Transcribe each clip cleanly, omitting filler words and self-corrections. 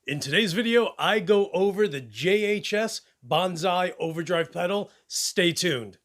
In today's video, I go over the JHS Bonsai Overdrive pedal. Stay tuned.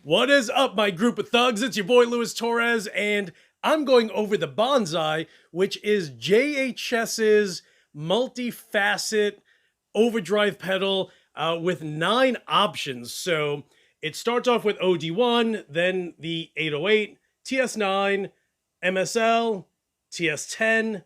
What is up, my group of thugs? It's your boy Louis Torres, and I'm going over the Bonsai, which is JHS's multi-facet overdrive pedal with 9 options. So it starts off with OD1, then the 808, TS9, MSL, TS10,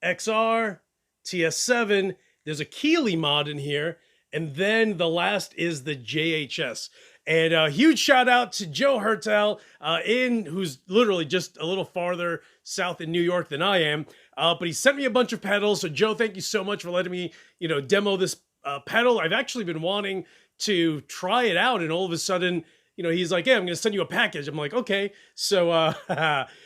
XR, TS7. There's a Keeley mod in here, and then the last is the JHS. And a huge shout out to Joe Hertel, who's literally just a little farther south in New York than I am. But he sent me a bunch of pedals. So Joe, thank you so much for letting me, demo this pedal. I've actually been wanting to try it out, and all of a sudden, he's like, "Yeah, I'm going to send you a package." I'm like, "Okay." So,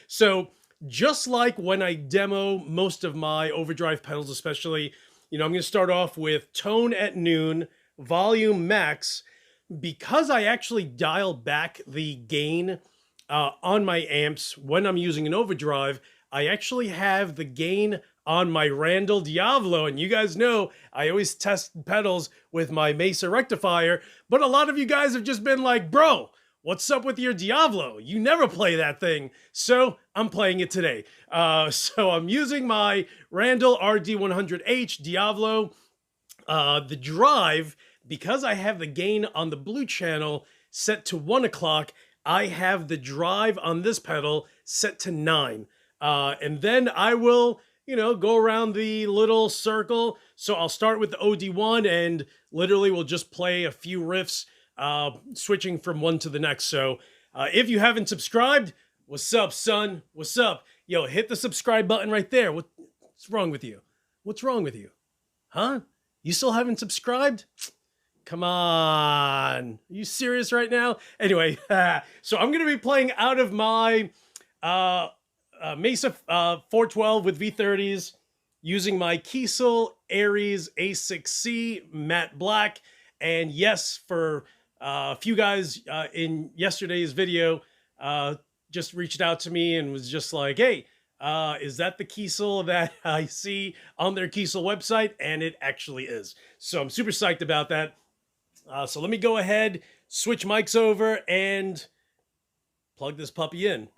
so just like when I demo most of my overdrive pedals, especially, I'm going to start off with tone at noon, volume max. Because I actually dial back the gain on my amps when I'm using an overdrive, I actually have the gain on my Randall Diavlo. And you guys know I always test pedals with my Mesa rectifier, but a lot of you guys have just been like, "Bro, what's up with your Diavlo? You never play that thing." So I'm playing it today. So I'm using my Randall RD100H Diavlo. The drive, because I have the gain on the blue channel set to 1 o'clock, I have the drive on this pedal set to 9. And then I will, go around the little circle. So I'll start with the OD1 and literally will just play a few riffs, switching from one to the next. So if you haven't subscribed, what's up, son? What's up? Yo, hit the subscribe button right there. What's wrong with you? What's wrong with you? Huh? You still haven't subscribed? Come on. Are you serious right now? Anyway, so I'm going to be playing out of my Mesa 412 with V30s using my Kiesel Aries A6C matte black. And yes, for a few guys in yesterday's video just reached out to me and was just like, "Hey, is that the Kiesel that I see on their Kiesel website?" And it actually is. So I'm super psyched about that. So let me go ahead, switch mics over, and plug this puppy in.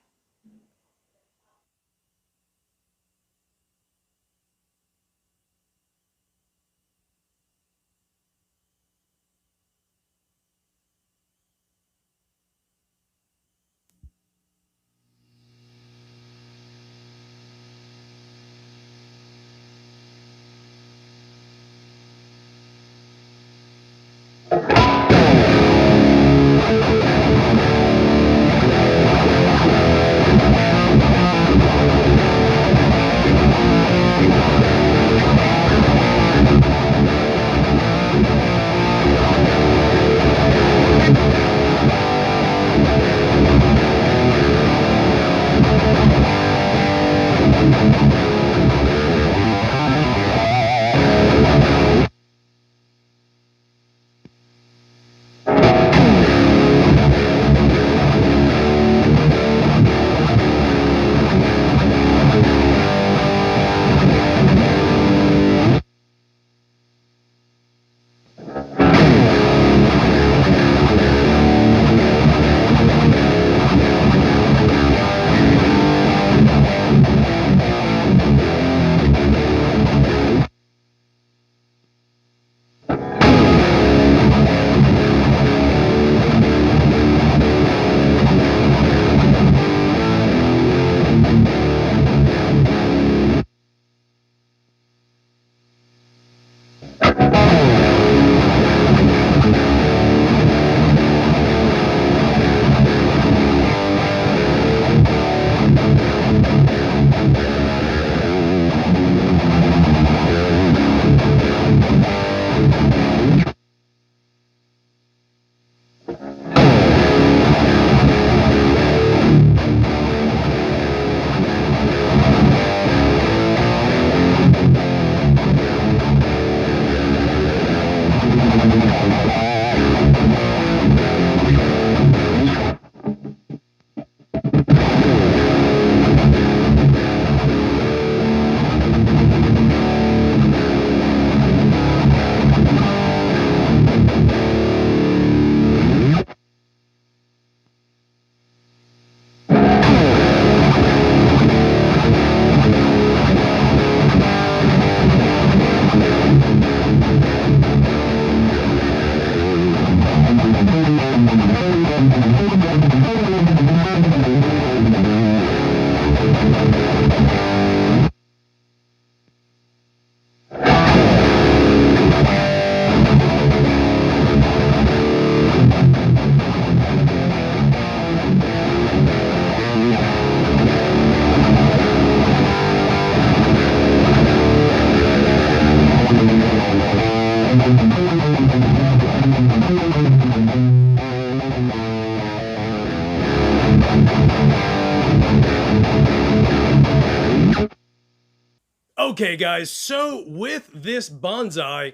Okay, guys, so with this bonsai,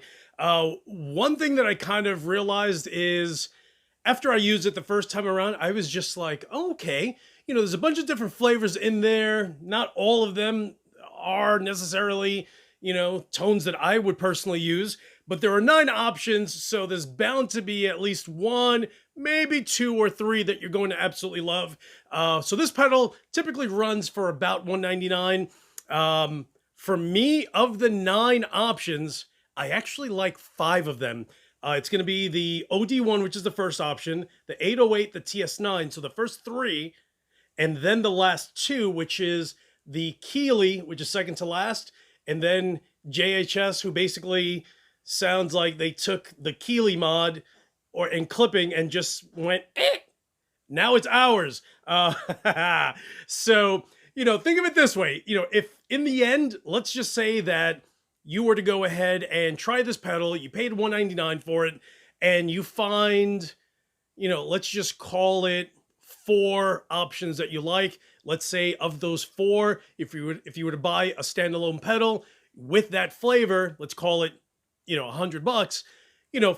one thing that I kind of realized is after I used it the first time around, I was just like, oh, okay, there's a bunch of different flavors in there. Not all of them are necessarily, tones that I would personally use, but there are 9 options, so there's bound to be at least one, maybe 2 or 3 that you're going to absolutely love. So this pedal typically runs for about $199. For me, of the 9 options, I actually like 5 of them. It's going to be the OD1, which is the first option, the 808, the TS9, so the first 3, and then the last 2, which is the Keeley, which is second to last, and then JHS, who basically sounds like they took the Keeley mod and clipping and just went, now it's ours. So, think of it this way. If in the end, let's just say that you were to go ahead and try this pedal, you paid $199 for it, and you find, let's just call it 4 options that you like. Let's say of those 4, if you were to buy a standalone pedal with that flavor, let's call it, $100.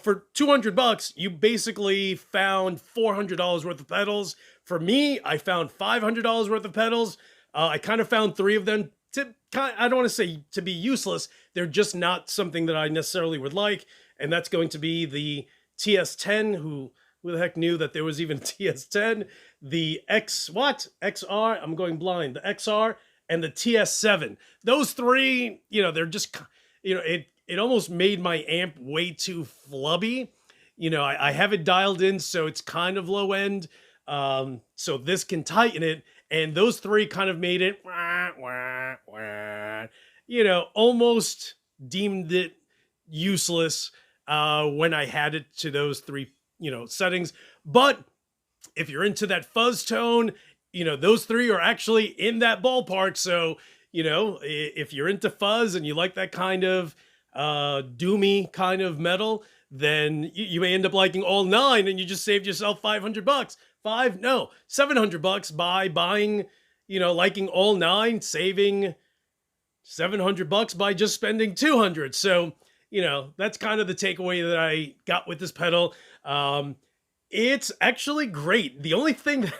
For $200, you basically found $400 worth of pedals. For me, I found $500 worth of pedals. I kind of found 3 of them I don't want to say to be useless. They're just not something that I necessarily would like. And that's going to be the TS10, who the heck knew that there was even TS10, the XR, I'm going blind, the XR, and the TS7. Those 3, they're just, it almost made my amp way too flubby. I have it dialed in, so it's kind of low end. So this can tighten it. And those 3 kind of made it, almost deemed it useless when I had it to those 3, settings. But if you're into that fuzz tone, those 3 are actually in that ballpark. So, if you're into fuzz and you like that kind of doomy kind of metal, then you may end up liking all 9 and you just saved yourself $500. $700 by buying, liking all 9, saving $700 by just spending $200. So, that's kind of the takeaway that I got with this pedal. It's actually great. The only thing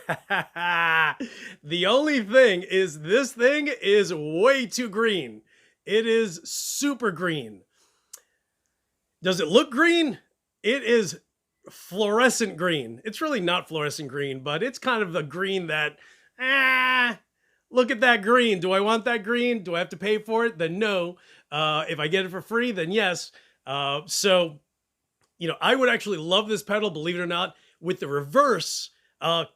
is this thing is way too green. It is super green. Does it look green? It is fluorescent green. It's really not fluorescent green, but it's kind of the green that, look at that green. Do I want that green? Do I have to pay for it? Then no. If I get it for free, then yes. So, I would actually love this pedal, believe it or not, with the reverse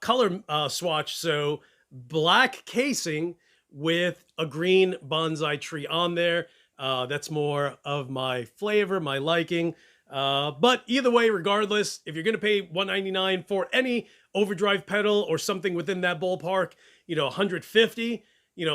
color swatch. So black casing with a green bonsai tree on there. That's more of my flavor, my liking. But either way, regardless, if you're going to pay $199 for any Overdrive pedal or something within that ballpark, $150,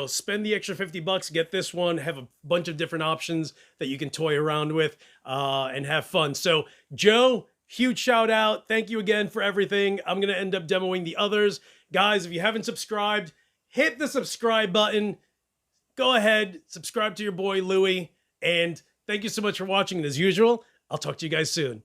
spend the extra $50, get this one, have a bunch of different options that you can toy around with, and have fun. So Joe, huge shout out. Thank you again for everything. I'm going to end up demoing the others. Guys, if you haven't subscribed, hit the subscribe button. Go ahead, subscribe to your boy Louie, and thank you so much for watching. And as usual, I'll talk to you guys soon.